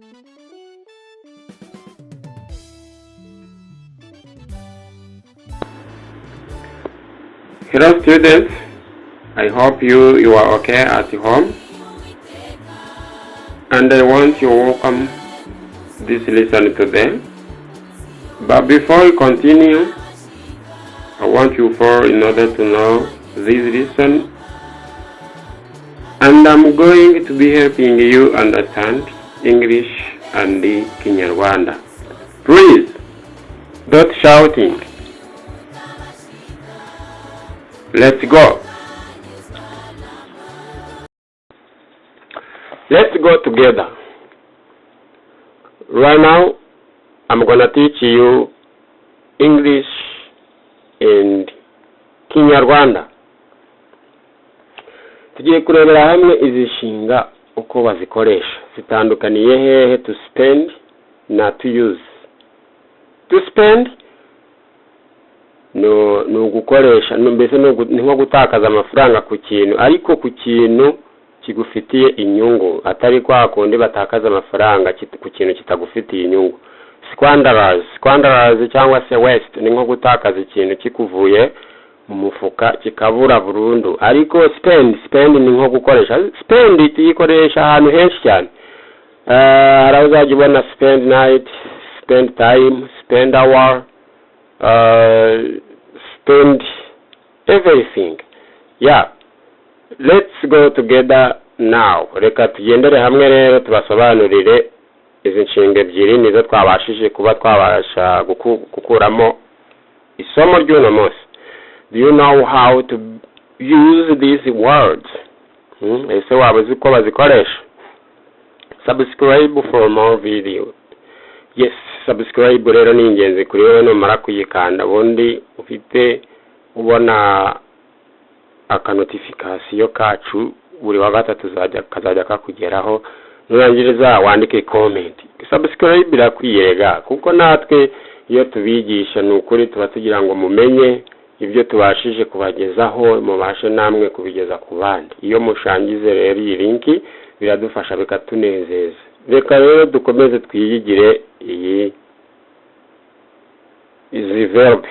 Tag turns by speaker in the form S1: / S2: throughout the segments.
S1: Hello students, I hope you are okay at home, and I want to welcome this lesson today. But before we continue, I want you in order to know this lesson, and I'm going to be helping you understand English and the Kinyarwanda. Please, don't shouting. Let's go. Let's go together. Right now, I'm going to teach you English and Kinyarwanda. Tugiye kurebera hamwe izi nshinga uko bazikoresha. Zitandukaniye hehe to spend na to use. To spend no gukoresha mbese ni nko gutakaza amafaranga ku kintu, ariko ku kintu kigufitiye inyungu, atari kwa kundi batakaza amafaranga ku kintu kitagufitiye inyungu. Squanders cyangwa se waste ni nko gutakaza ikintu kikuvuye mu mufuka kikabura burundu, ariko spend ni nko gukoresha. Spend tuyikoresha ahantu henshi cyane. Harazajya ubona spend night, spend time, spend hour, spend everything. Yeah, let's go together now. Reka tugendere hamwe rero tubasobanurire izi nshinga ebyiri nizo twabashije kuba twabasha gukuramo isomo ry'uno munsi. Do you know how to use these words? Ese waba uzi ko bazikoresha? Subscribe for more videos. Yes, subscribe rero ni ingenzi kuri wowe numara kuyikanda, ubundi ufite ubona aka notification kacu buri wa gatatu kazajya kakugeraho. Nurangiriza wandike comment. Subscribe birakwiyega kuko natwe iyo tubigisha n'ukuri tuba tugira ngo mumenye ibyo tubashije kubagezaho, mubashe namwe kubigeza ku bandi. Iyo mushangize rero iyi linki biradufasha bikatunezeza. Reka rero dukomeze twiyigire iyi izi verb.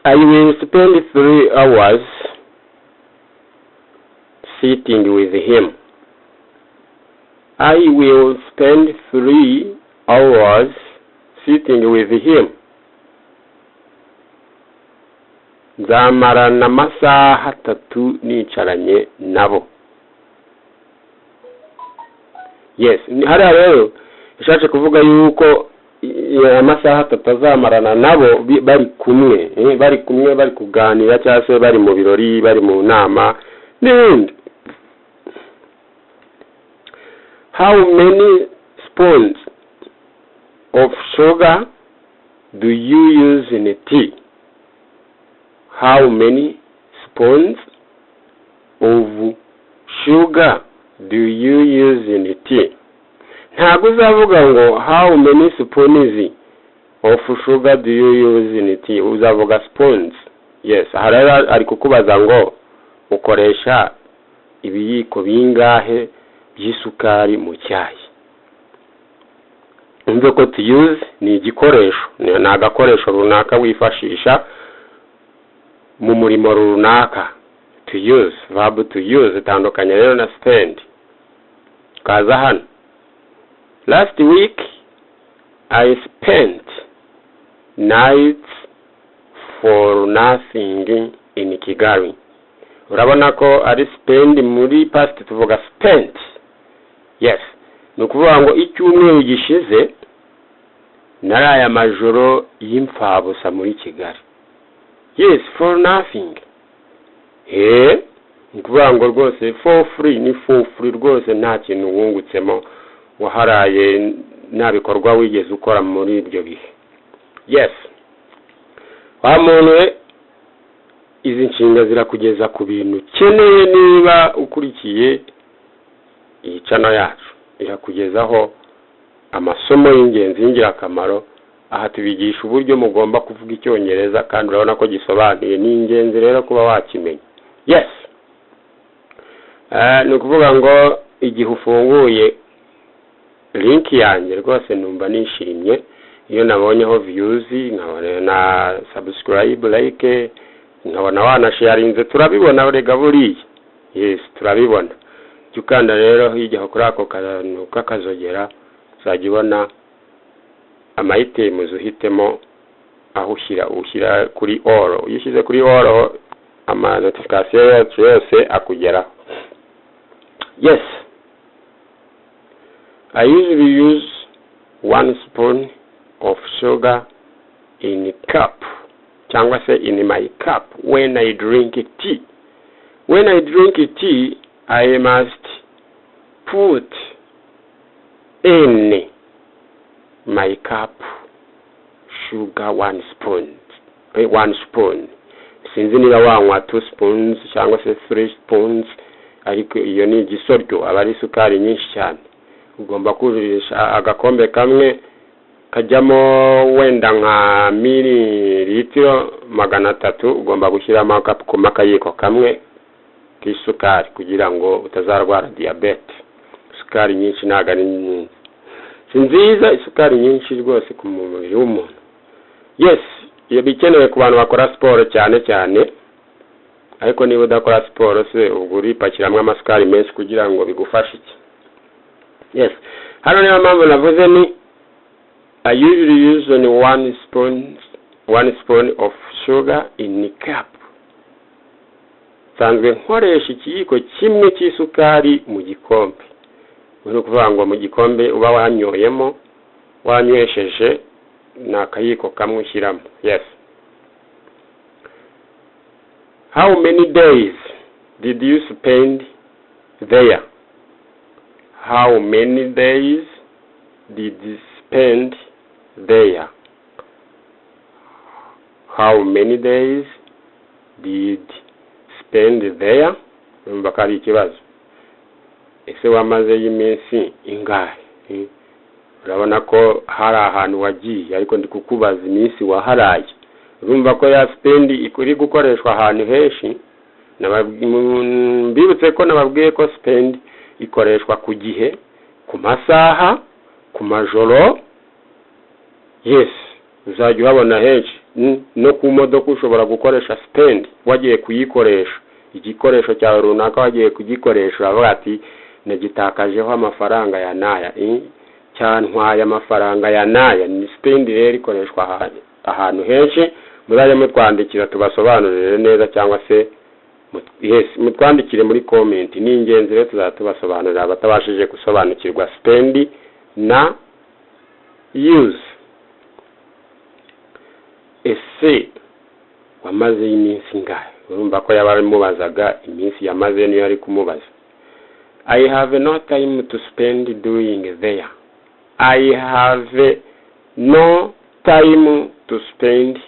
S1: I will spend 3 hours sitting with him. I will spend 3 hours sitting with him. Nzamarana amasaha 3 nicaranye nabo. Yes, hariya rero ishaje kuvuga yuko amasaha 3 azamarana nabo bari kumwe, bari kuganira cyangwa se bari mu birori, bari mu nama n'ibindi. How many spoons of sugar do you use in a tea? How many spoons of sugar do you use in a tea? Ntabwo uzavuga ngo how many spoons of sugar do you use in a tea, uzavuga spoons. Yes, harara ari kukubaza ngo ukoresha ibiyiko bingahe by'isukari mu cyayi. Umve ko to use ni igikoresho, ni agakoresho runaka wifashisha mu murimo runaka. To use, verb to use itandukanye rero na spend. Kaza hano. Last week I spent nights for nothing in Kigali. Urabona ko ari spend muri past tuvuga spent. Yes, nukuvuga ngo icyumweru gishize naraya majoro y'imfabusa muri Kigali. Yes, for nothing. Nukuvuga ngo rwose for free, ni for free rwose, nta kintu wungutsemo, waharaye nta bikorwa wigeze ukora muri ibyo bihe. Yes, wa muntu izi nshinga zirakugeza ku bintu ukeneye. Niba ukurikiye iyi channel yacu irakugezaho amasomo y'ingenzi y'ingirakamaro. Aha tubigisha uburyo mugomba kuvuga icyongereza kandi urabona ko gisobanuye. Ni ingenzi rero kuba wakimenya. Yes, ni ukuvuga ngo igihe ufunguye link yanjye rwose numva nishimye iyo nabonyeho views nkabona na subscribe like nkabona wanasharinze turabibona rega buriye yes turabibona cyukanda rero hijya kuri ako kantu kakazogera uzajibona amayitems uhitemo aho ushyira kuri all uyishyize kuri all ama notification yacu yose akugeraho. Yes, I usually use 1 spoon of sugar in a cup, cyangwa se in my cup when I drink tea. When I drink tea, I must put in my cup sugar 1 spoon. 1 spoon. Sinzi niba wanywa 2 spoons cyangwa se 3 spoons, ariko iyo ni igisoryo aba ari isukari nyinshi cyane. Ugomba kujurisha agakombe kamwe kajyamo wenda nka mililitiro 300, ugomba gushyiramo akayiko kamwe k'isukari kugira ngo utazarwara diabete. Isukari nyinshi ntago ari nyinshi. Sinziza isukari nyinshi rwose ku mubiri w'umuntu. Yes, iyo bikenewe ku bantu bakora siporo cyane, ariko niba udakora siporo se ubwo uripakiramo amasukari menshi kugira ngo bigufashe iki. Yes, hano niyo mpamvu navuze ni I usually use only 1 spoon of sugar in a cup. Sanzwe nkoresha ikiyiko kimwe cy'isukari mu gikombe. Uri kuvuga ngo mu gikombe uba wanywesheje na kayiko kamwe ushyiramo. Yes. How many days did you spend there? How many days did you spend there? How many days did spend there? Mbakari ikibazo. Ese wamaze y'iminsi ingahe? Urabona ko hari ahantu wagiye, ariko ndi kukubaza iminsi waharaye. Urumva ko ya spend ikuri gukoreshwa ahantu henshi. Mbibutse ko nababwiye ko spend ikoreshwa ku gihe, ku masaha, ku majoro. Yes, uzajya ubona henshi. No ku modoka ushobora gukoresha spend wagiye kuyikoresha. Igikoresho cyawe runaka wagiye kugikoresha avuga ati nagitakajeho amafaranga ya naya, cyantwaye amafaranga ya naya. Ni spend rero ikoreshwa ahantu henshi. Muraje mutwandikira tubasobanurire neza, cyangwa se yes mutwandikire muri comment. Ni ingenzi rero tuzatubasobanurira abatabashije gusobanukirwa spend na use. Ese wamaze iminsi ngahe? Urumva ko yabari mubazaga iminsi yamaze niyo ari kumubaza. I have no time to spend doing there. I have no time to spend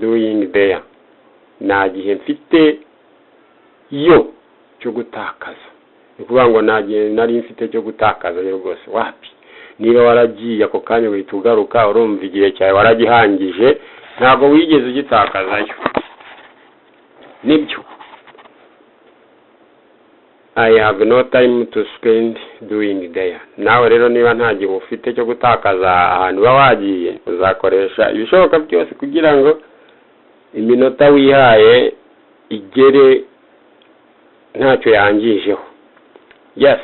S1: doing there. Nta gihe mfite yo cyo gutakaza. Ni kuvuga ngo nta gihe nari mfite cyo gutakaza rwose. Wapi? Niba waragiye ako kanya uhita ugaruka, urumva igihe cyawe waragihangije, ntabwo wigeze ugitakazayo. Nibyo. I have no time to spend doing there. Nawe rero niba nta gihe ufite cyo gutakaza ahantu wagiye, uzakoresha ibishoboka byose kugira ngo iminota wihaye igere ntacyo yangijeho. Yes.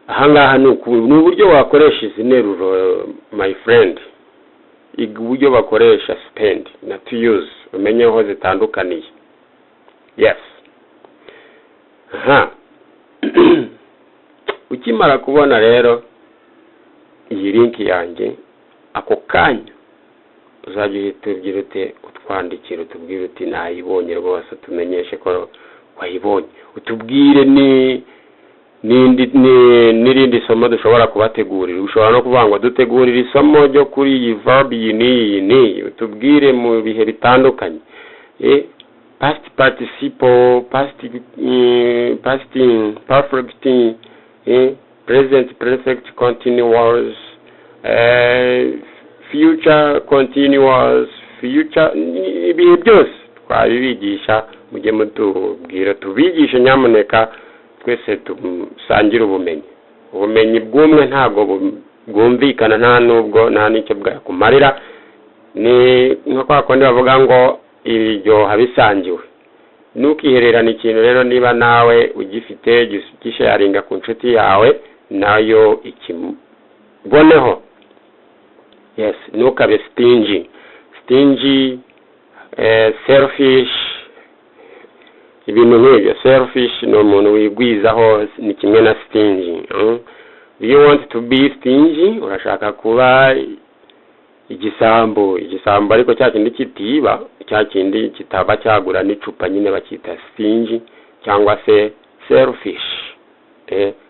S1: Ahangaha ni uburyo wakoresha izi nteruro my friend. Uburyo bakoresha spend na to use umenye aho zitandukaniye. Yes. Aha. Ukimara kubona rero iyi link yanjye, ako kanya uzajya tubwira ute utwandikira utubwira uti nayibonye rwose, tumenyeshe ko wayibonye. Utubwire n'irindi somo dushobora kubategurira. Ushobora no kuvuga ngo dutegurire isomo ryo kuri iyi verb iyi. Utubwire mu bihe bitandukanye. Past participle, past perfect, present perfect continuous, future continuous, future, ibihe byose twabibigisha. Mujye mutubwira tubigishe, nyamuneka twese tusangira ubumenyi. ubumenyi bw'umwe ntago bwumvikana nta nubwo nta nicyo bwakumarira. Ni nko kwa kundi bavuga ngo ibiryoha bisangiwe. Nukihererana ikintu rero niba nawe ugifite gisharinga ku nshuti yawe nayo ikiboneho. Yes, nukabe stingy, selfish, ibintu nk'ibyo. Selfish no umuntu wigwizaho, ni kimwe na stingy. You want to be stingy, urashaka kuba igisambo ariko cya kindi kitiba, cya kindi kitaba cyagura n'icupa nyine bakita stingy cyangwa se selfish.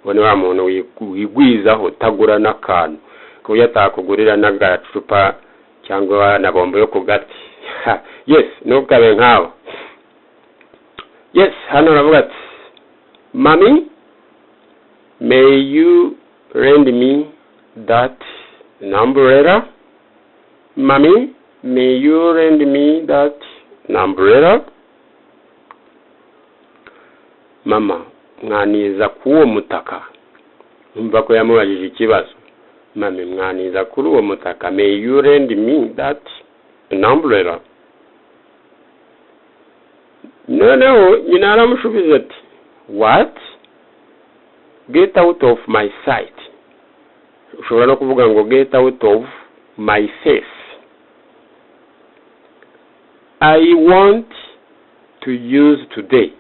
S1: Wone wa muntu wigwizaho tagura n'akantu ko yatakugurira n'agacupa cyangwa na bombo yo kugati. Yes, nukabe nkaho. Yes, hano ravuga ati, Mommy, may you lend me that umbrella? Mommy, may you lend me that umbrella? Mama, mwaniza kuwo mutaka. Umva ko yamubajije ikibazo. Mami, mwaniza kuri uwo mutaka. May you lend me that umbrella? Noneho nyina aramushubiza ati, what? Get out of my sight. Ushobora no kuvuga ngo get out of my face. I want to use today.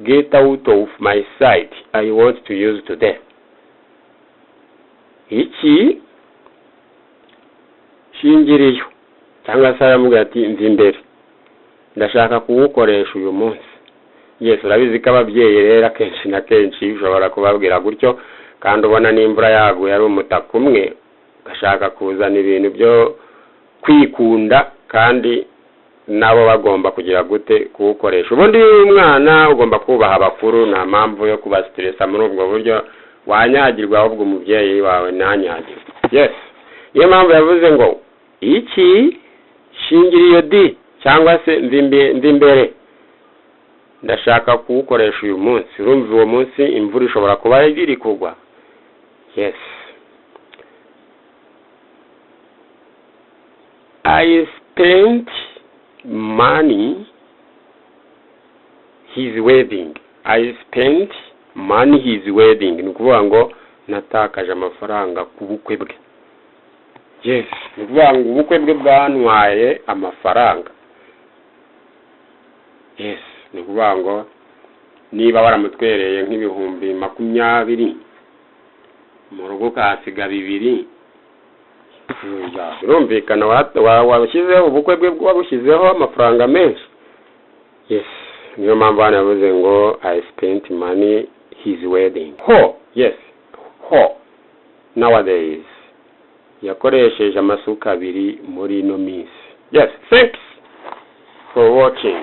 S1: Get out of my sight. I want to use today. Iki shingiriyo cyangwa se aramubwira ati nzi imbere ndashaka kuwukoresha uyu munsi. Yes, urabizi ko ababyeyi rero kenshi na kenshi ushobora kubabwira gutyo kandi ubona n'imvura yaguye ari umutaka umwe gashaka kuzana ibintu byo kwikunda kandi nabo bagomba kugira gute kuwukoresha. Ubundi umwana ugomba kubaha abakuru, nta mpamvu yo kubastressa muri ubwo buryo wanyagirwa ahubwo umubyeyi wawe nanyagirwa. Yes, niyo mpamvu yavuze ngo iki shingiriyo di cyangwa se ndi imbere ndashaka kuwukoresha uyu munsi. Urumva uwo munsi imvura ishobora kuba iri kugwa. Yes, I spent money his wedding. I spent money his wedding. Ni kuvuga ngo natakaje amafaranga ku bukwe bwe. Yes, ni kuvuga ngo ubukwe bwe bwantwaye amafaranga. Yes, ni kuvuga ngo niba waramutwereye nk'ibihumbi 20 mu rugo kasiga 2, birumvikana wabashyizeho ubukwe bwe wabushyizeho amafaranga menshi. Yes, niyo mpamvu hano yavuze ngo I spent money his wedding. Yes, nowadays yakoresheje amasuka 2 muri no minsi. Yes, thanks for watching.